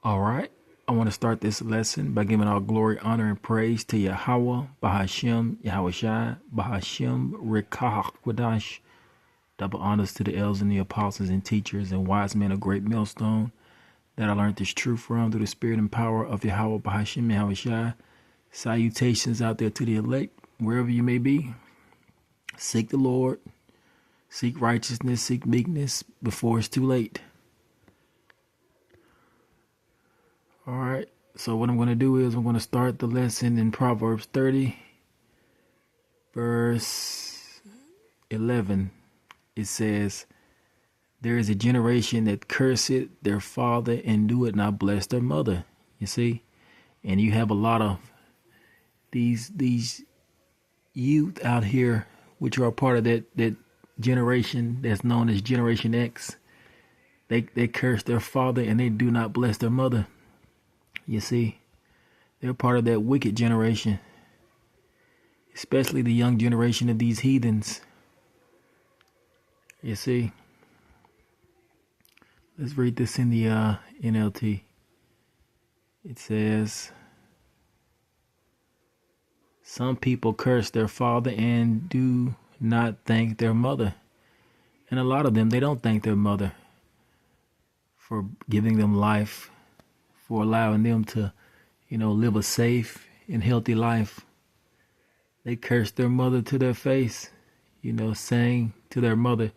All right. I want to start this lesson by giving all glory, honor, and praise to Yahweh, Bahashem, Yahushai, Bahashem, Rekah, Quadash. Double honors to the elders and the apostles and teachers and wise men of great millstone that I learned this truth from through the spirit and power of Yahweh, Bahashem, Yahushai. Salutations out there to the elect, wherever you may be. Seek the Lord, seek righteousness, seek meekness before it's too late. All right, so what I'm going to do is I'm going to start the lesson in Proverbs 30, verse 11. It says, there is a generation that curseth their father and do it not bless their mother. You see? And you have a lot of these youth out here, which are a part of that generation that's known as Generation X. They curse their father and they do not bless their mother. You see, they're part of that wicked generation, especially the young generation of these heathens. You see, let's read this in the NLT. It says, some people curse their father and do not thank their mother. And a lot of them, they don't thank their mother for giving them life, for allowing them to, live a safe and healthy life. They curse their mother to their face, saying to their mother,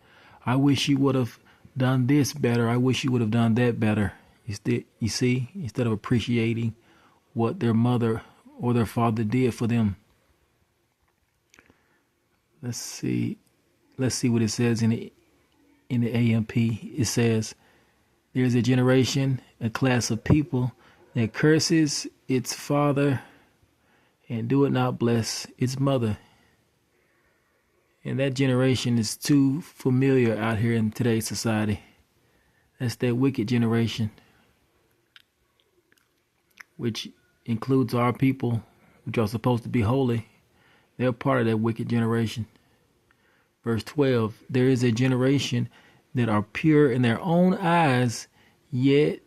I wish you would have done this better. I wish you would have done that better. You see, instead of appreciating what their mother or their father did for them. Let's see what it says in the AMP. It says, there's a generation, a class of people that curses its father and do it not bless its mother. And that generation is too familiar out here in today's society. That's that wicked generation, which includes our people, which are supposed to be holy. They're part of that wicked generation. Verse 12, there is a generation that are pure in their own eyes, yet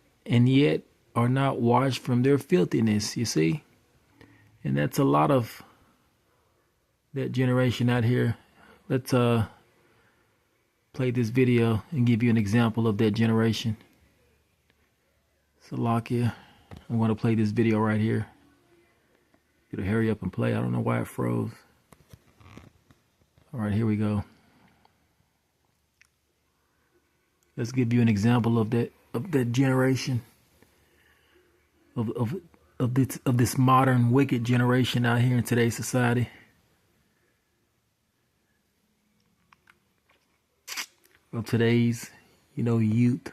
are not washed from their filthiness, you see? And that's a lot of that generation out here. Let's play this video and give you an example of that generation. Salakia, I'm going to play this video right here. It'll hurry up and play. I don't know why it froze. All right, here we go. Let's give you an example of that generation, of this modern wicked generation out here in today's society. Of today's, youth.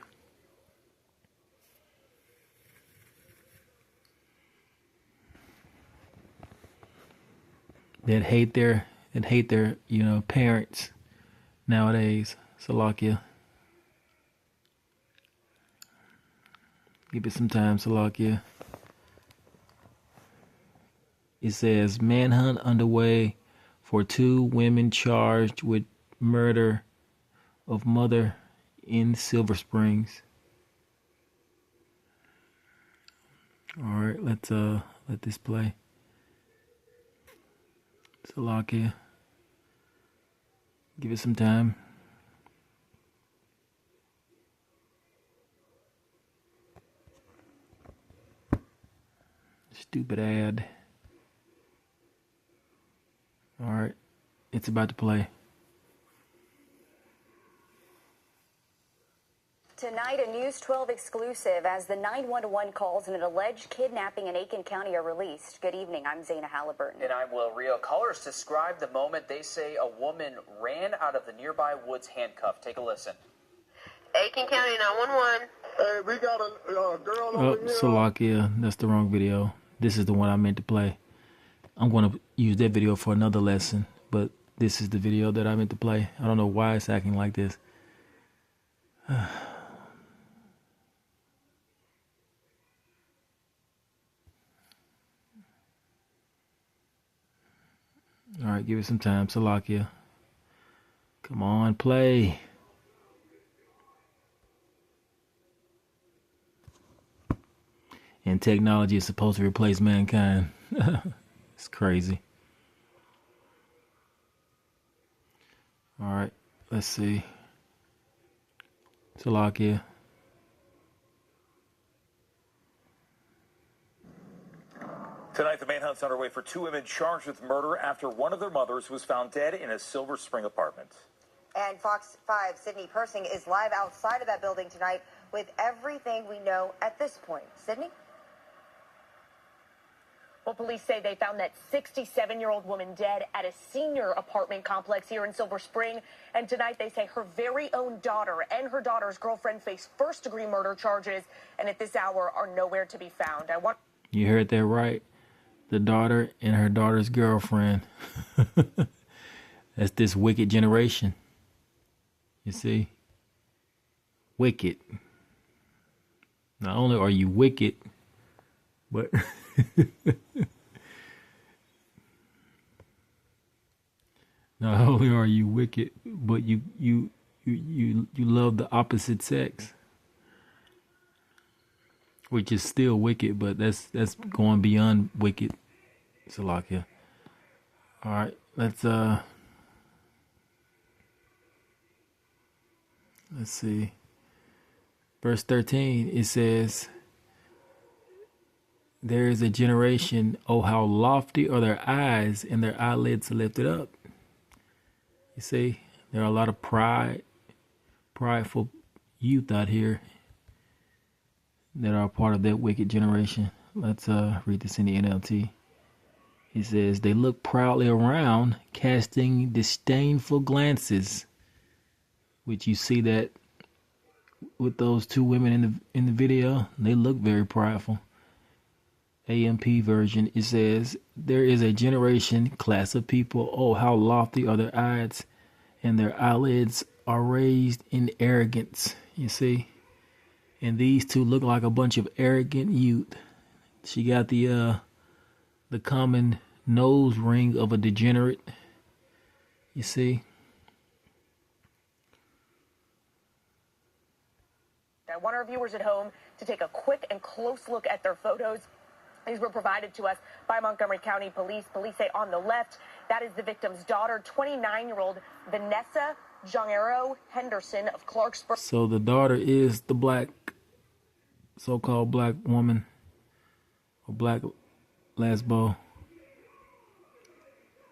That hate their parents nowadays. Salakia. Give it some time, Salakia. It says, manhunt underway for 2 women charged with murder of mother in Silver Springs. All right, let's let this play. Salakia. Give it some time. Stupid ad. All right, it's about to play. Tonight, a News 12 exclusive as the 911 calls in an alleged kidnapping in Aiken County are released. Good evening, I'm Zaina Halliburton. And I'm Will Rio. Callers describe the moment they say a woman ran out of the nearby woods handcuffed. Take a listen. Aiken County 911. Hey, we got a girl over here. Salakia, that's the wrong video. This is the one I meant to play. I'm going to use that video for another lesson, but this is the video that I meant to play. I don't know why it's acting like this. All right, give it some time, Salakia. Come on, play. and technology is supposed to replace mankind. It's crazy. All right, let's see. Salakia. Tonight, the manhunt's underway for two women charged with murder after one of their mothers was found dead in a Silver Spring apartment. And Fox 5's Sydney Persing is live outside of that building tonight with everything we know at this point. Sydney? Well, police say they found that 67-year-old woman dead at a senior apartment complex here in Silver Spring. And tonight they say her very own daughter and her daughter's girlfriend face first-degree murder charges and at this hour are nowhere to be found. You heard that right. The daughter and her daughter's girlfriend. That's this wicked generation. You see? Wicked. Not only are you wicked, but not only are you wicked, but you love the opposite sex, which is still wicked, but that's going beyond wicked. Salakia. All right, let's see. Verse 13, it says, there is a generation, oh, how lofty are their eyes, and their eyelids are lifted up. You see, there are a lot of prideful youth out here that are part of that wicked generation. Let's read this in the NLT. It says, they look proudly around, casting disdainful glances, which you see that with those two women in the video. They look very prideful. AMP version, it says, there is a generation, class of people, oh, how lofty are their eyes, and their eyelids are raised in arrogance. You see? And these two look like a bunch of arrogant youth. She got the common nose ring of a degenerate. You see? I want our viewers at home to take a quick and close look at their photos. These were provided to us by Montgomery County Police. Police say on the left, that is the victim's daughter, 29-year-old Vanessa Jongero Henderson of Clarksburg. So the daughter is the black, so-called black woman, or black lesbo.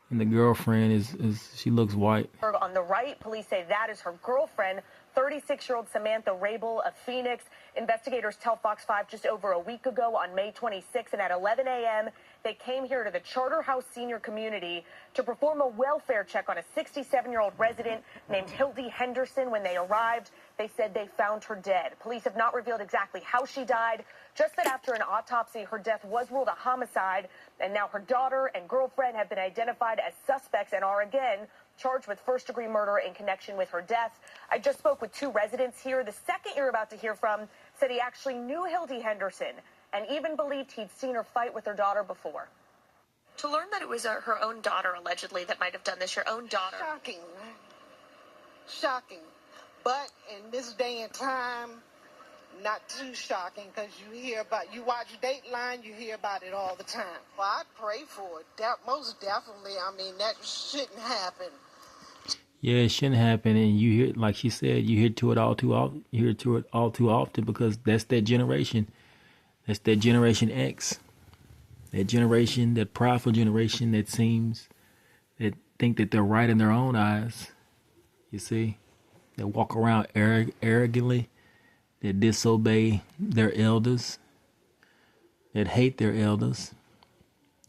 And the girlfriend is she looks white. On the right, police say that is her girlfriend, 36-year-old Samantha Rabel of Phoenix. Investigators tell Fox 5 just over a week ago on May 26th, and at 11 a.m., they came here to the Charter House Senior Community to perform a welfare check on a 67-year-old resident named Hildy Henderson. When they arrived, they said they found her dead. Police have not revealed exactly how she died, just that after an autopsy, her death was ruled a homicide, and now her daughter and girlfriend have been identified as suspects and are again charged with first-degree murder in connection with her death. I just spoke with two residents here. The second you're about to hear from said he actually knew Hildy Henderson and even believed he'd seen her fight with her daughter before. To learn that it was her own daughter, allegedly, that might have done this, your own daughter. Shocking. Shocking. But in this day and time, not too shocking, because you watch Dateline, you hear about it all the time. Well, I'd pray for it. Most definitely. I mean, that shouldn't happen. Yeah, it shouldn't happen, and you hear, like she said, you hear to it all too often. You hear to it all too often because that's that generation. That's that Generation X. That generation, that prideful generation that think that they're right in their own eyes. You see, that walk around arrogantly, that disobey their elders, that hate their elders.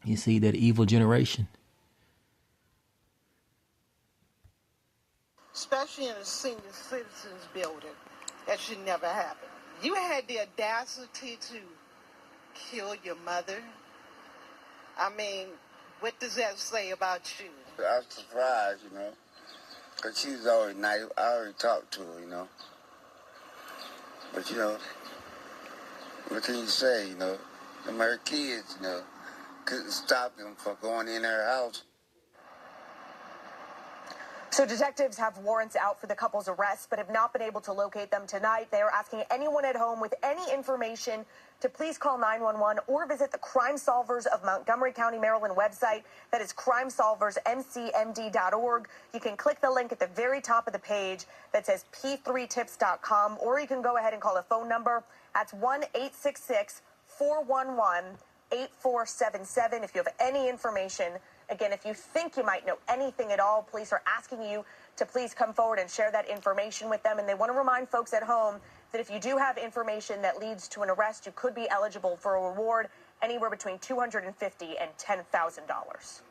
You see, that evil generation. Especially in a senior citizens building. That should never happen. You had the audacity to kill your mother. I mean, what does that say about you? I was surprised, because she was always nice. I already talked to her, But, what can you say, Them her kids, couldn't stop them from going in her house. So detectives have warrants out for the couple's arrest, but have not been able to locate them tonight. They are asking anyone at home with any information to please call 911 or visit the Crime Solvers of Montgomery County, Maryland website. That is crimesolversmcmd.org. You can click the link at the very top of the page that says p3tips.com, or you can go ahead and call the phone number. That's 1-866-411-8477 if you have any information. Again, if you think you might know anything at all, police are asking you to please come forward and share that information with them. And they want to remind folks at home that if you do have information that leads to an arrest, you could be eligible for a reward anywhere between $250 and $10,000.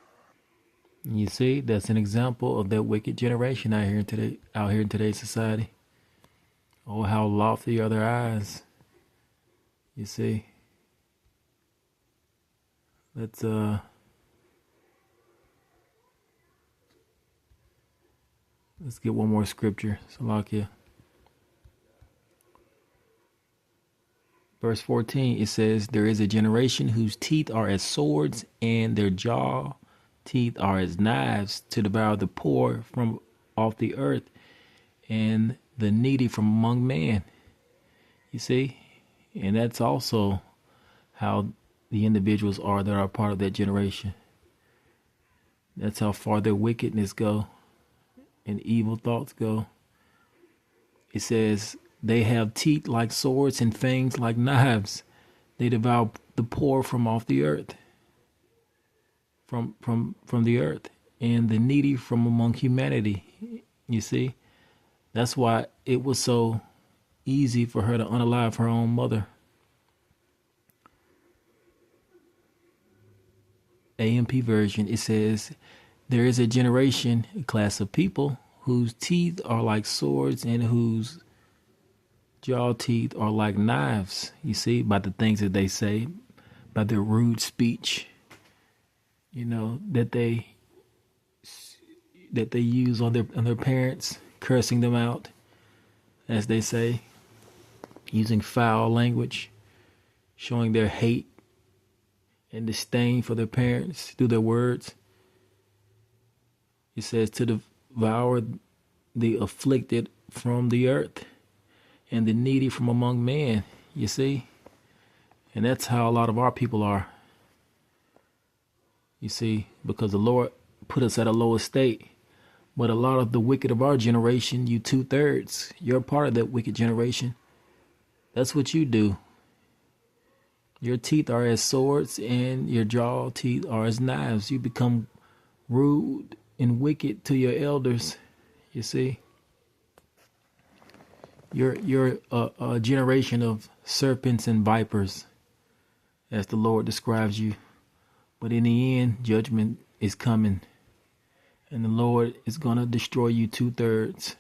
You see, that's an example of that wicked generation out here in today's society. Oh, how lofty are their eyes. You see. Let's get one more scripture. Salakia. Verse 14, it says, there is a generation whose teeth are as swords and their jaw teeth are as knives to devour the poor from off the earth and the needy from among men. You see? And that's also how the individuals are that are part of that generation. That's how far their wickedness go and evil thoughts go. It says they have teeth like swords and fangs like knives. They devour the poor from off the earth, from the earth, and the needy from among humanity. You see, that's why it was so easy for her to unalive her own mother. AMP version, it says, there is a generation, a class of people whose teeth are like swords and whose jaw teeth are like knives. You see, by the things that they say, by their rude speech, you know, that they use on their parents, cursing them out, as they say, using foul language, showing their hate and disdain for their parents through their words. It says to devour the afflicted from the earth and the needy from among men, you see? And that's how a lot of our people are. You see, because the Lord put us at a low estate. But a lot of the wicked of our generation, you 2/3, you're part of that wicked generation. That's what you do. Your teeth are as swords and your jaw teeth are as knives. You become rude and wicked to your elders, you see. You're a generation of serpents and vipers, as the Lord describes you. But in the end, judgment is coming. And the Lord is going to destroy you 2/3.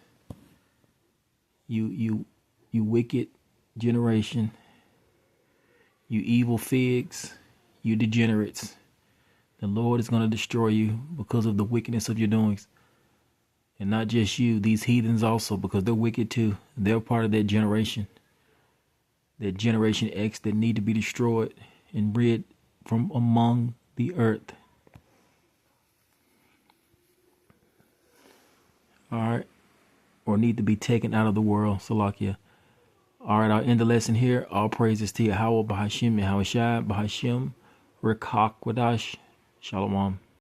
You wicked generation. You evil figs. You degenerates. The Lord is going to destroy you because of the wickedness of your doings. And not just you, these heathens also, because they're wicked too. They're part of that generation. That generation X that need to be destroyed and rid from among the earth. All right. Or need to be taken out of the world. Salakia. All right, I'll end the lesson here. All praises to Yahweh, Bahashim, Yahushai, Bahashim, Rekak Wadash. Shalom.